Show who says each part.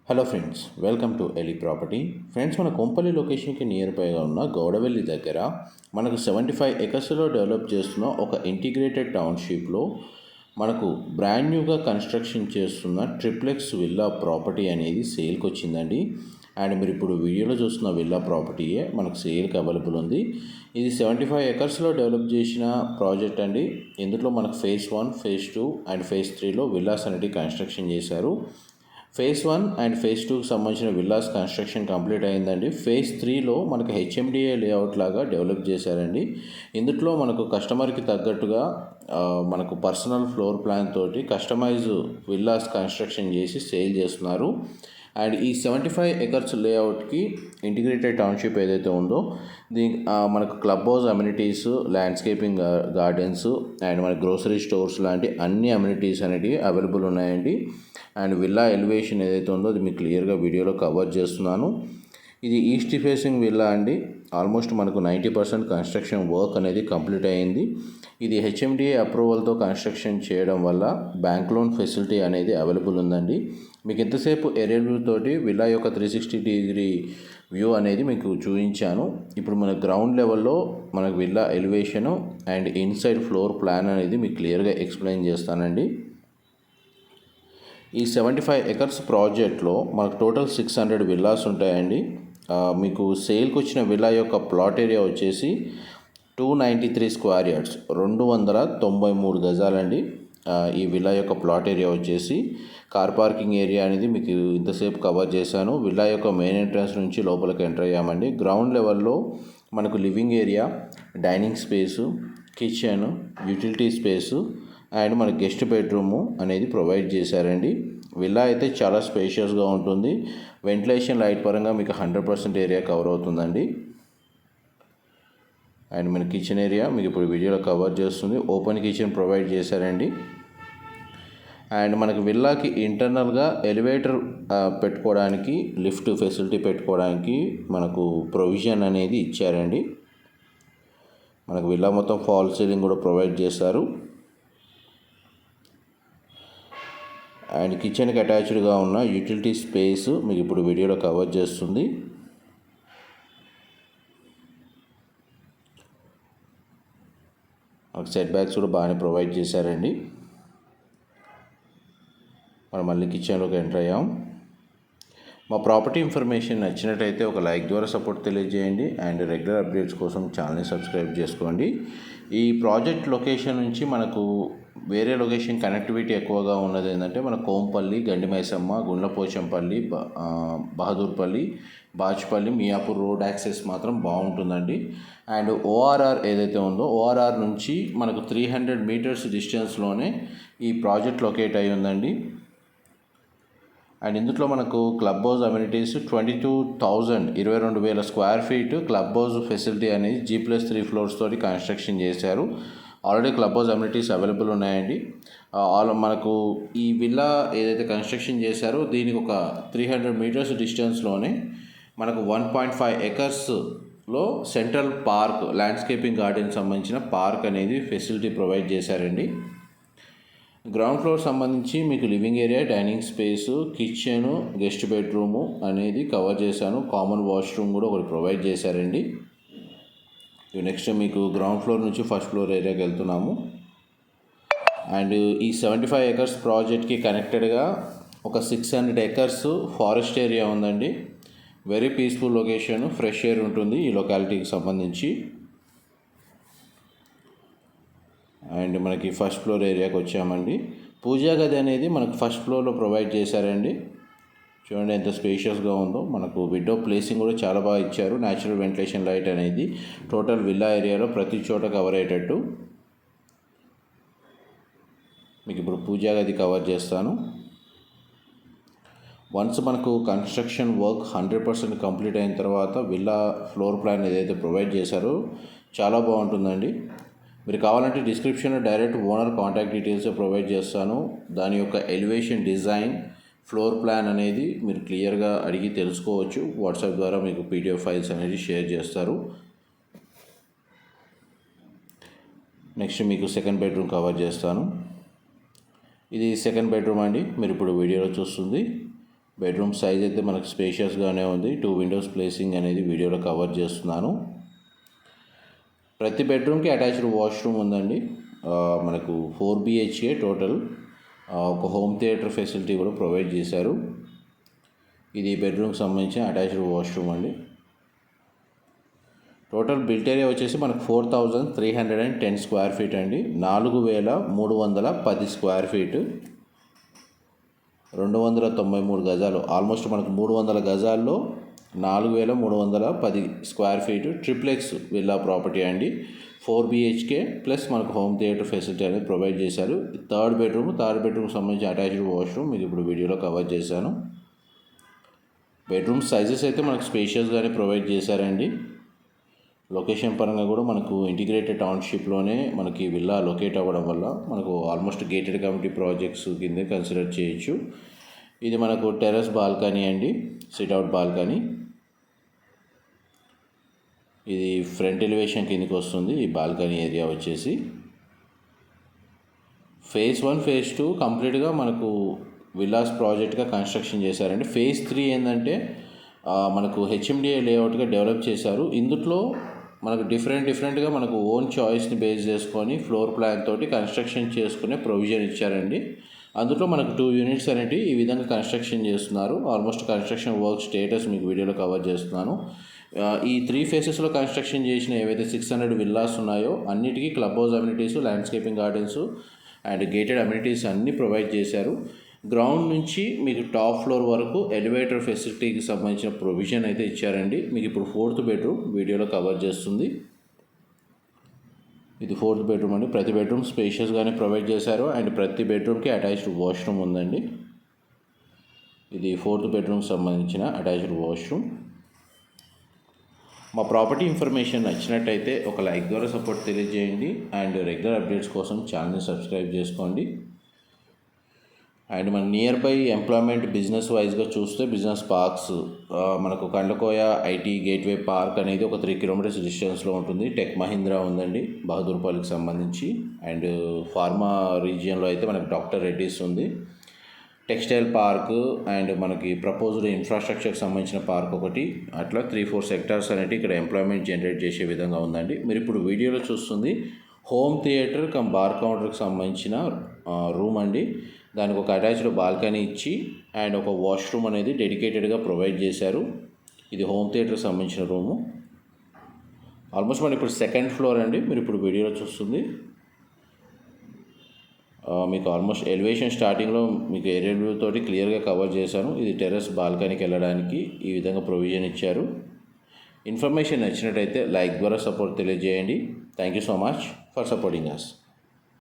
Speaker 1: Hello friends, welcome to Eli property. Friends, మన కొంపల్లి లొకేషన్కి near బైగా ఉన్న గౌడవెల్లి దగ్గర మనకు 75 ఎకర్స్లో డెవలప్ చేస్తున్న ఒక ఇంటిగ్రేటెడ్ టౌన్షిప్లో మనకు బ్రాండ్ న్యూగా కన్స్ట్రక్షన్ చేస్తున్న ట్రిప్లెక్స్ విల్లా ప్రాపర్టీ అనేది సేల్కి వచ్చిందండి. అండ్ మీరు ఇప్పుడు వీడియోలో చూస్తున్న విల్లా ప్రాపర్టీయే మనకు సేల్కి అవైలబుల్ ఉంది. ఇది 75 ఎకర్స్లో డెవలప్ చేసిన ప్రాజెక్ట్ అండి. ఇందులో మనకు ఫేజ్ 1, ఫేజ్ 2 అండ్ ఫేజ్ 3లో విల్లాస్ అనేది కన్స్ట్రక్షన్ చేశారు. ఫేజ్ 1 అండ్ ఫేజ్ 2కి సంబంధించిన విల్లాస్ కన్స్ట్రక్షన్ కంప్లీట్ అయిందండి. ఫేజ్ 3లో మనకు హెచ్ఎండిఏ లేఅవుట్ లాగా డెవలప్ చేశారండి. ఇందులో మనకు కస్టమర్కి తగ్గట్టుగా మనకు పర్సనల్ ఫ్లోర్ ప్లాన్ తోటి కస్టమైజ్ విల్లాస్ కన్స్ట్రక్షన్ చేసి సేల్ చేస్తున్నారు. అండ్ ఈ 75 ఎకర్స్ లేఅవుట్కి ఇంటిగ్రేటెడ్ టౌన్షిప్ ఏదైతే ఉందో మనకు club house amenities, landscaping gardens and మన గ్రోసరీ స్టోర్స్ లాంటి అన్ని అమ్యూనిటీస్ అనేటివి అవైలబుల్ ఉన్నాయండి. అండ్ విల్లా ఎలివేషన్ ఏదైతే ఉందో అది మీకు క్లియర్గా వీడియోలో కవర్ చేస్తున్నాను. ఇది ఈస్ట్ ఫేసింగ్ విల్లా అండి. ఆల్మోస్ట్ మనకు 90% కన్స్ట్రక్షన్ వర్క్ అనేది కంప్లీట్ అయ్యింది. ఇది హెచ్ఎండిఏ అప్రూవల్తో కన్స్ట్రక్షన్ చేయడం వల్ల బ్యాంక్ లోన్ ఫెసిలిటీ అనేది అవైలబుల్ ఉందండి. మీకు ఎంతసేపు ఏరియల్ వ్యూ తోటి విల్లా యొక్క 360 డిగ్రీ వ్యూ అనేది మీకు చూపించాను. ఇప్పుడు మన గ్రౌండ్ లెవెల్లో మనకు villa elevation and inside floor plan అనేది మీకు క్లియర్గా ఎక్స్ప్లెయిన్ చేస్తానండి. ఈ 75 ఎకర్స్ ప్రాజెక్ట్లో మనకు టోటల్ 600 విల్లాస్ ఉంటాయండి. మీకు సేల్కి వచ్చిన విల్లా యొక్క ప్లాట్ ఏరియా వచ్చేసి 293 స్క్వేర్ యార్డ్స్, 293 గజాలండి. ఈ విల్లా యొక్క ప్లాట్ ఏరియా వచ్చేసి కార్ పార్కింగ్ ఏరియా అనేది మీకు ఇంతసేపు కవర్ చేశాను. విల్లా యొక్క మెయిన్ ఎంట్రన్స్ నుంచి లోపలికి ఎంటర్ అయ్యామండి. గ్రౌండ్ లెవెల్లో మనకు living area, dining space, kitchen, utility space and మన గెస్ట్ బెడ్రూము అనేది ప్రొవైడ్ చేశారండి. విల్లా అయితే చాలా స్పేషియస్గా ఉంటుంది. వెంటిలేషన్ లైట్ పరంగా మీకు 100% ఏరియా కవర్ అవుతుందండి. అండ్ మన కిచెన్ ఏరియా మీకు ఇప్పుడు వీడియోలో కవర్ చేస్తుంది. ఓపెన్ కిచెన్ ప్రొవైడ్ చేశారండి. అండ్ మనకు విల్లాకి ఇంటర్నల్గా ఎలివేటర్ పెట్టుకోవడానికి, లిఫ్ట్ ఫెసిలిటీ పెట్టుకోవడానికి మనకు ప్రొవిజన్ అనేది ఇచ్చారండి. మనకు విల్లా మొత్తం ఫాల్ సీలింగ్ కూడా ప్రొవైడ్ చేశారు. అండ్ కిచెన్కి అటాచ్డ్గా ఉన్న యూటిలిటీ స్పేస్ మీకు ఇప్పుడు వీడియోలో కవర్ చేస్తుంది. మనకు సెట్ బ్యాక్స్ కూడా బాగానే ప్రొవైడ్ చేశారండి. మనం మళ్ళీ కిచెన్లోకి ఎంటర్ అయ్యాం. మా ప్రాపర్టీ ఇన్ఫర్మేషన్ నచ్చినట్టయితే ఒక లైక్ ద్వారా సపోర్ట్ తెలియజేయండి. అండ్ రెగ్యులర్ అప్డేట్స్ కోసం ఛానల్ని సబ్స్క్రైబ్ చేసుకోండి. ఈ ప్రాజెక్ట్ లొకేషన్ నుంచి మనకు వేరే లొకేషన్ కనెక్టివిటీ ఎక్కువగా ఉన్నది ఏంటంటే మన కోంపల్లి, గండిమైసమ్మ, గుండ్లపోచంపల్లి, బహదూర్పల్లి, బాచ్పల్లి, మియాపూర్ రోడ్ యాక్సెస్ మాత్రం బాగుంటుందండి. అండ్ ఓఆర్ఆర్ ఏదైతే ఉందో ఓఆర్ఆర్ నుంచి మనకు 300 మీటర్స్ డిస్టెన్స్లోనే ఈ ప్రాజెక్ట్ లొకేట్ అయి ఉందండి. అండ్ ఇందులో మనకు club house amenities 22,000 square feet club house facility అనేది G+3 ఫ్లోర్స్ తోటి కన్స్ట్రక్షన్ చేశారు. Already club house amenities available ఉన్నాయండి. మనకు ఈ విల్లా ఏదైతే కన్స్ట్రక్షన్ చేశారో దీనికి ఒక 300 మీటర్స్ డిస్టెన్స్లోనే మనకు 1.5 ఎకర్స్లో సెంట్రల్ పార్క్, ల్యాండ్స్కేపింగ్ గార్డెన్ సంబంధించిన పార్క్ అనేది ఫెసిలిటీ ప్రొవైడ్ చేశారండి. గ్రౌండ్ ఫ్లోర్ సంబంధించి మీకు living area, dining space, kitchen, guest bedroom అనేది కవర్ చేశాను. కామన్ వాష్రూమ్ కూడా ఒకటి ప్రొవైడ్ చేశారండి. నెక్స్ట్ మీకు గ్రౌండ్ ఫ్లోర్ నుంచి ఫస్ట్ ఫ్లోర్ ఏరియాకి వెళ్తున్నాము. అండ్ ఈ 75 ఎకర్స్ ప్రాజెక్ట్కి కనెక్టెడ్గా ఒక 600 ఎకర్స్ ఫారెస్ట్ ఏరియా ఉందండి. Very peaceful location, fresh air ఉంటుంది ఈ లొకాలిటీకి సంబంధించి. అండ్ మనకి ఫస్ట్ ఫ్లోర్ ఏరియాకి వచ్చామండి. పూజా గది అనేది మనకు ఫస్ట్ ఫ్లోర్లో ప్రొవైడ్ చేశారండి. చూడండి ఎంత స్పేషియస్గా ఉందో. మనకు విండో ప్లేసింగ్ కూడా చాలా బాగా ఇచ్చారు. న్యాచురల్ వెంటిలేషన్ లైట్ అనేది టోటల్ విల్లా ఏరియాలో ప్రతి చోట కవర్ అయ్యేటట్టు. మీకు ఇప్పుడు పూజా గది కవర్ చేస్తాను. వన్స్ మనకు కన్స్ట్రక్షన్ వర్క్ 100% కంప్లీట్ అయిన తర్వాత విల్లా ఫ్లోర్ ప్లాన్ ఏదైతే ప్రొవైడ్ చేశారో చాలా బాగుంటుందండి. మీరు కావాలంటే డిస్క్రిప్షన్లో direct owner contact details provide చేస్తాను. దాని యొక్క ఎలివేషన్ డిజైన్, ఫ్లోర్ ప్లాన్ అనేది మీరు క్లియర్గా అడిగి తెలుసుకోవచ్చు. వాట్సాప్ ద్వారా మీకు PDF ఫైల్స్ అనేది షేర్ చేస్తారు. నెక్స్ట్ మీకు సెకండ్ బెడ్రూమ్ కవర్ చేస్తాను. ఇది సెకండ్ బెడ్రూమ్ అండి. మీరు ఇప్పుడు వీడియోలో చూస్తుంది బెడ్రూమ్ సైజ్ అయితే మనకు స్పేషియస్గానే ఉంది. 2 విండోస్ ప్లేసింగ్ అనేది వీడియోలో కవర్ చేస్తున్నాను. ప్రతి బెడ్రూమ్కి అటాచ్డ్ వాష్రూమ్ ఉందండి. మనకు 4 BHK టోటల్. ఒక హోమ్ థియేటర్ ఫెసిలిటీ కూడా ప్రొవైడ్ చేశారు. ఇది బెడ్రూమ్కి సంబంధించిన అటాచ్డ్ వాష్రూమ్ అండి. టోటల్ బిల్ట్ ఏరియా వచ్చేసి మనకు 4310 స్క్వేర్ ఫీట్ అండి. 4310 స్క్వేర్ ఫీట్, 293 గజాలు. ఆల్మోస్ట్ మనకు 300 గజాల్లో 4310 square feet triplex villa property అండి. 4 BHK ప్లస్ మనకు హోమ్ థియేటర్ ఫెసిలిటీ అనేది ప్రొవైడ్ చేశారు. థర్డ్ బెడ్రూమ్కి సంబంధించి అటాచ్డ్ వాష్రూమ్ మీకు ఇప్పుడు వీడియోలో కవర్ చేశాను. బెడ్రూమ్ సైజెస్ అయితే మనకు స్పేషియస్గానే ప్రొవైడ్ చేశారండి. లొకేషన్ పరంగా కూడా మనకు ఇంటిగ్రేటెడ్ టౌన్షిప్లోనే మనకి విల్లా లొకేట్ అవ్వడం వల్ల మనకు ఆల్మోస్ట్ గేటెడ్ కమ్యూనిటీ ప్రాజెక్ట్స్ కింద కన్సిడర్ చేయొచ్చు. ఇది మనకు టెర్రస్ బాల్కనీ అండి, సిట్అవుట్ బాల్కనీ. ఇది ఫ్రంట్ ఎలివేషన్ కిందకి వస్తుంది. ఈ బాల్కనీ ఏరియా వచ్చేసి phase 1 phase 2 కంప్లీట్గా మనకు విల్లాస్ ప్రాజెక్ట్గా కన్స్ట్రక్షన్ చేశారండి. phase 3 ఏంటంటే మనకు HMDA లేఅవుట్గా డెవలప్ చేశారు. ఇందులో మనకు డిఫరెంట్గా మనకు ఓన్ చాయిస్ని బేస్ చేసుకొని ఫ్లోర్ ప్లాన్ తోటి కన్స్ట్రక్షన్ చేసుకునే ప్రొవిజన్ ఇచ్చారండి. అందులో మనకు 2 యూనిట్స్ అనేవి ఈ విధంగా కన్స్ట్రక్షన్ చేస్తున్నారు. ఆల్మోస్ట్ కన్స్ట్రక్షన్ వర్క్ స్టేటస్ మీకు వీడియోలో కవర్ చేస్తున్నాను. ఈ 3 ఫేసెస్లో కన్స్ట్రక్షన్ చేసిన ఏవైతే 600 విల్లాస్ ఉన్నాయో అన్నిటికీ club house amenities, landscaping gardens and gated amenities అన్నీ ప్రొవైడ్ చేశారు. గ్రౌండ్ నుంచి మీకు టాప్ ఫ్లోర్ వరకు ఎలివేటర్ ఫెసిలిటీకి సంబంధించిన ప్రొవిజన్ అయితే ఇచ్చారండి. మీకు ఇప్పుడు 4th బెడ్రూమ్ వీడియోలో కవర్ చేస్తుంది. ఇది 4th బెడ్రూమ్ అండి. ప్రతి బెడ్రూమ్ స్పేషియస్గానే ప్రొవైడ్ చేశారు అండ్ ప్రతి బెడ్రూమ్కి అటాచ్డ్ వాష్రూమ్ ఉందండి. ఇది 4th బెడ్రూమ్కి సంబంధించిన అటాచ్డ్ వాష్రూమ్. మా ప్రాపర్టీ ఇన్ఫర్మేషన్ నచ్చినట్టయితే ఒక లైక్ ద్వారా సపోర్ట్ తెలియజేయండి అండ్ రెగ్యులర్ అప్డేట్స్ కోసం ఛానల్ని సబ్స్క్రైబ్ చేసుకోండి. అండ్ మన నియర్ బై ఎంప్లాయ్మెంట్ బిజినెస్ వైజ్గా చూస్తే బిజినెస్ పార్క్స్ మనకు కండ్లకోయ ఐటీ గేట్వే పార్క్ అనేది ఒక 3 kilometers డిస్టెన్స్లో ఉంటుంది. టెక్ మహీంద్రా ఉందండి బహదూర్పల్లికి సంబంధించి. అండ్ ఫార్మా రీజియన్లో అయితే మనకు డాక్టర్ రెడ్డిస్ ఉంది. టెక్స్టైల్ పార్క్ అండ్ మనకి ప్రపోజ్డ్ ఇన్ఫ్రాస్ట్రక్చర్కి సంబంధించిన పార్క్ ఒకటి, అట్లా 3-4 సెక్టార్స్ అనేవి ఇక్కడ ఎంప్లాయ్మెంట్ జనరేట్ చేసే విధంగా ఉందండి. మీరు ఇప్పుడు వీడియోలో చూస్తుంది హోమ్ థియేటర్ కమ్ బార్ కౌంటర్కి సంబంధించిన రూమ్ అండి. దానికి ఒక అటాచ్డ్ బాల్కనీ ఇచ్చి అండ్ ఒక వాష్రూమ్ అనేది డెడికేటెడ్గా ప్రొవైడ్ చేశారు. ఇది హోమ్ థియేటర్కి సంబంధించిన రూము. ఆల్మోస్ట్ మనం ఇప్పుడు 2nd ఫ్లోర్ అండి. మీరు ఇప్పుడు వీడియోలో చూస్తుంది మీకు ఆల్మోస్ట్ ఎలివేషన్ స్టార్టింగ్లో మీకు ఏరియల్ వ్యూ తోటి క్లియర్గా కవర్ చేశాను. ఇది టెర్రస్ బాల్కనీకి వెళ్ళడానికి ఈ విధంగా ప్రొవిజన్ ఇచ్చారు. ఇన్ఫర్మేషన్ నచ్చినట్టయితే లైక్ ద్వారా సపోర్ట్ తెలియజేయండి. Thank you so much for supporting us.